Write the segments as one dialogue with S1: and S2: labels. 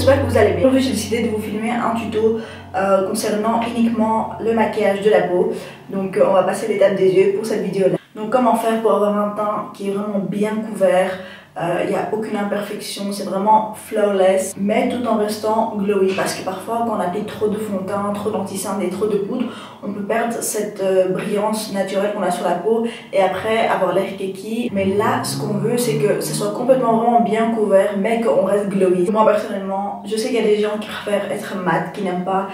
S1: j'espère que vous allez bien. Aujourd'hui j'ai décidé de vous filmer un tuto concernant uniquement le maquillage de la peau. Donc on va passer l'étape des yeux pour cette vidéo là. Donc comment faire pour avoir un teint qui est vraiment bien couvert. Il n'y a aucune imperfection, c'est vraiment flawless, mais tout en restant glowy, parce que parfois quand on applique trop de fond de teint, trop d'anti-cerne et trop de poudre, on peut perdre cette brillance naturelle qu'on a sur la peau et après avoir l'air keki. Mais là, ce qu'on veut, c'est que ce soit complètement vraiment bien couvert, mais qu'on reste glowy. Moi personnellement, je sais qu'il y a des gens qui préfèrent être mat, qui n'aiment pas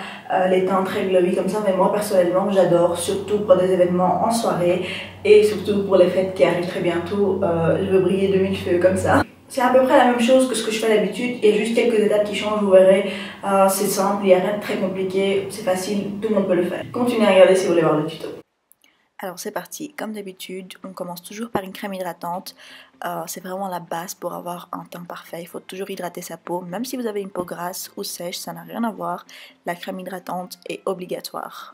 S1: les teints très glowy comme ça, mais moi personnellement j'adore, surtout pour des événements en soirée et surtout pour les fêtes qui arrivent très bientôt. Je veux briller de mille feux comme ça. C'est à peu près la même chose que ce que je fais d'habitude, il y a juste quelques étapes qui changent, vous verrez. C'est simple, il n'y a rien de très compliqué, c'est facile, tout le monde peut le faire. Continuez à regarder si vous voulez voir le tuto.
S2: Alors c'est parti, comme d'habitude, on commence toujours par une crème hydratante. C'est vraiment la base pour avoir un teint parfait. Il faut toujours hydrater sa peau, même si vous avez une peau grasse ou sèche, ça n'a rien à voir. La crème hydratante est obligatoire.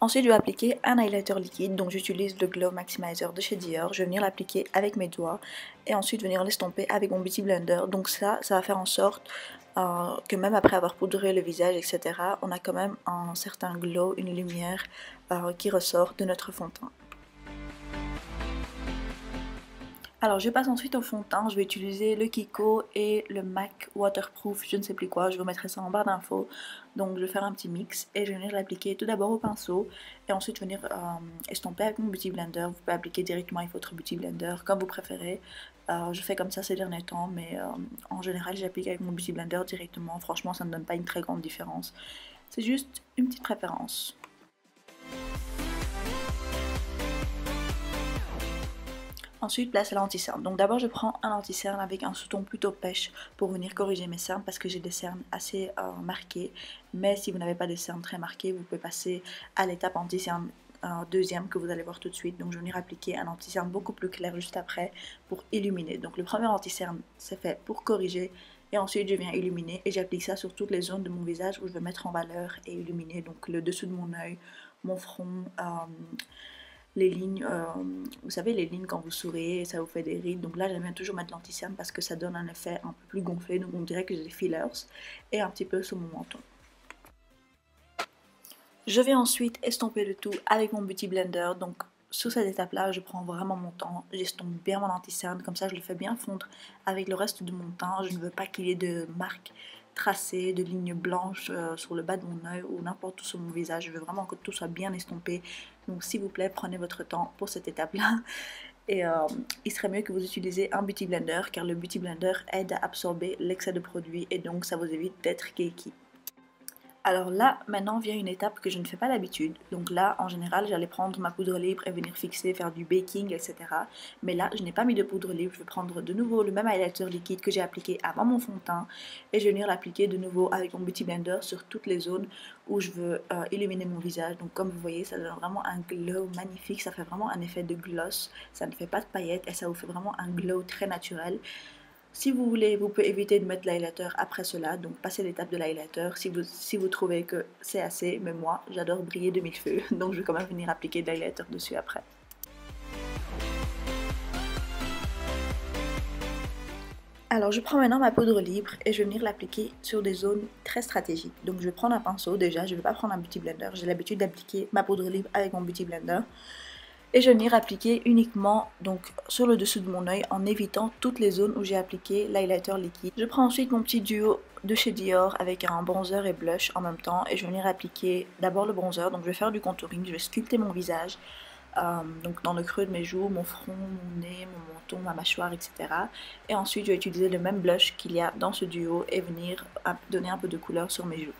S2: Ensuite, je vais appliquer un highlighter liquide, donc j'utilise le Glow Maximizer de chez Dior. Je vais venir l'appliquer avec mes doigts et ensuite venir l'estomper avec mon Beauty Blender. Donc ça va faire en sorte que même après avoir poudré le visage, etc., on a quand même un certain glow, une lumière qui ressort de notre fond de teint. Alors je passe ensuite au fond de teint, je vais utiliser le Kiko et le MAC Waterproof, je ne sais plus quoi, je vous mettrai ça en barre d'infos. Donc je vais faire un petit mix et je vais venir l'appliquer tout d'abord au pinceau et ensuite venir estomper avec mon Beauty Blender. Vous pouvez appliquer directement avec votre Beauty Blender comme vous préférez. Je fais comme ça ces derniers temps, mais en général j'applique avec mon Beauty Blender directement. Franchement ça ne donne pas une très grande différence, c'est juste une petite préférence. Ensuite, place à l'anti-cerne. Donc d'abord, je prends un anti-cerne avec un sous-ton plutôt pêche pour venir corriger mes cernes parce que j'ai des cernes assez marquées. Mais si vous n'avez pas des cernes très marquées, vous pouvez passer à l'étape anti-cerne deuxième que vous allez voir tout de suite. Donc je vais venir appliquer un anti-cerne beaucoup plus clair juste après pour illuminer. Donc le premier anti-cerne, c'est fait pour corriger. Et ensuite, je viens illuminer et j'applique ça sur toutes les zones de mon visage où je veux mettre en valeur et illuminer. Donc le dessous de mon œil, mon front, les lignes, vous savez les lignes quand vous souriez, ça vous fait des rides, donc là j'aime bien toujours mettre l'anti-cerne parce que ça donne un effet un peu plus gonflé, donc on dirait que j'ai des fillers, et un petit peu sur mon menton. Je vais ensuite estomper le tout avec mon Beauty Blender, donc sur cette étape là je prends vraiment mon temps, j'estompe bien mon anti-cerne, comme ça je le fais bien fondre avec le reste de mon teint, je ne veux pas qu'il y ait de marques tracées, de lignes blanches sur le bas de mon œil ou n'importe où sur mon visage, je veux vraiment que tout soit bien estompé. Donc s'il vous plaît, prenez votre temps pour cette étape-là. Et il serait mieux que vous utilisiez un Beauty Blender car le Beauty Blender aide à absorber l'excès de produit et donc ça vous évite d'être cakey. Alors là, maintenant vient une étape que je ne fais pas d'habitude. Donc là, en général, j'allais prendre ma poudre libre et venir fixer, faire du baking, etc. Mais là, je n'ai pas mis de poudre libre. Je vais prendre de nouveau le même highlighter liquide que j'ai appliqué avant mon fond de teint. Et je vais venir l'appliquer de nouveau avec mon Beauty Blender sur toutes les zones où je veux illuminer mon visage. Donc comme vous voyez, ça donne vraiment un glow magnifique. Ça fait vraiment un effet de gloss. Ça ne fait pas de paillettes et ça vous fait vraiment un glow très naturel. Si vous voulez, vous pouvez éviter de mettre l'highlighter après cela, donc passez l'étape de l'highlighter si vous trouvez que c'est assez, mais moi j'adore briller de mille feux, donc je vais quand même venir appliquer de l'highlighter dessus après. Alors je prends maintenant ma poudre libre et je vais venir l'appliquer sur des zones très stratégiques. Donc je vais prendre un pinceau déjà, je ne vais pas prendre un Beauty Blender, j'ai l'habitude d'appliquer ma poudre libre avec mon Beauty Blender. Et je vais venir appliquer uniquement donc sur le dessous de mon œil en évitant toutes les zones où j'ai appliqué l'highlighter liquide. Je prends ensuite mon petit duo de chez Dior avec un bronzer et blush en même temps et je vais venir appliquer d'abord le bronzer. Donc je vais faire du contouring, je vais sculpter mon visage, donc dans le creux de mes joues, mon front, mon nez, mon menton, ma mâchoire, etc. Et ensuite je vais utiliser le même blush qu'il y a dans ce duo et venir donner un peu de couleur sur mes joues.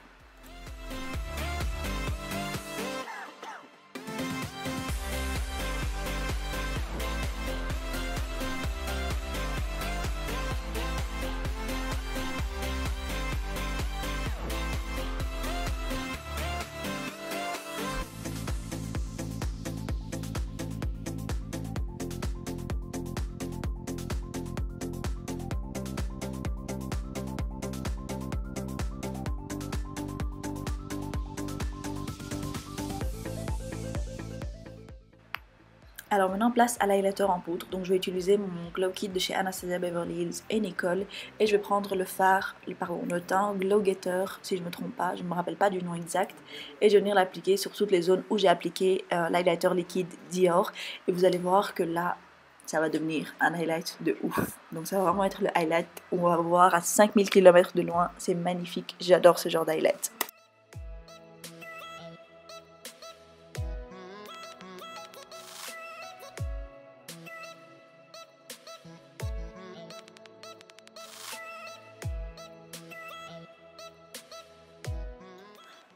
S2: Alors maintenant place à l'highlighter en poudre, donc je vais utiliser mon Glow Kit de chez Anastasia Beverly Hills et Nicole et je vais prendre le teint Glow Getter si je ne me trompe pas, je ne me rappelle pas du nom exact et je vais venir l'appliquer sur toutes les zones où j'ai appliqué l'highlighter liquide Dior et vous allez voir que là ça va devenir un highlight de ouf. Donc ça va vraiment être le highlight où on va voir à 5000 km de loin, c'est magnifique, j'adore ce genre d'highlight.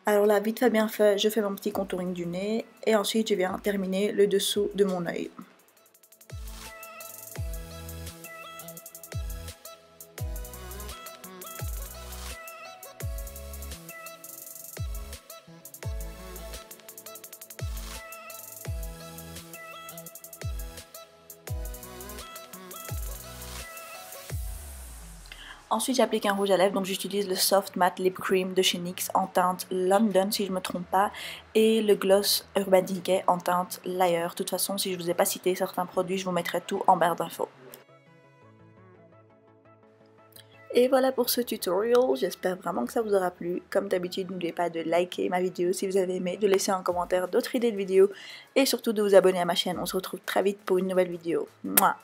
S2: Alors là, vite fait bien fait, je fais mon petit contouring du nez et ensuite je viens terminer le dessous de mon œil. Ensuite j'applique un rouge à lèvres, donc j'utilise le Soft Matte Lip Cream de chez NYX en teinte London si je ne me trompe pas et le gloss Urban Decay en teinte Layer. De toute façon si je ne vous ai pas cité certains produits je vous mettrai tout en barre d'infos. Et voilà pour ce tutorial, j'espère vraiment que ça vous aura plu. Comme d'habitude, n'oubliez pas de liker ma vidéo si vous avez aimé, de laisser en commentaire d'autres idées de vidéos et surtout de vous abonner à ma chaîne. On se retrouve très vite pour une nouvelle vidéo. Mouah.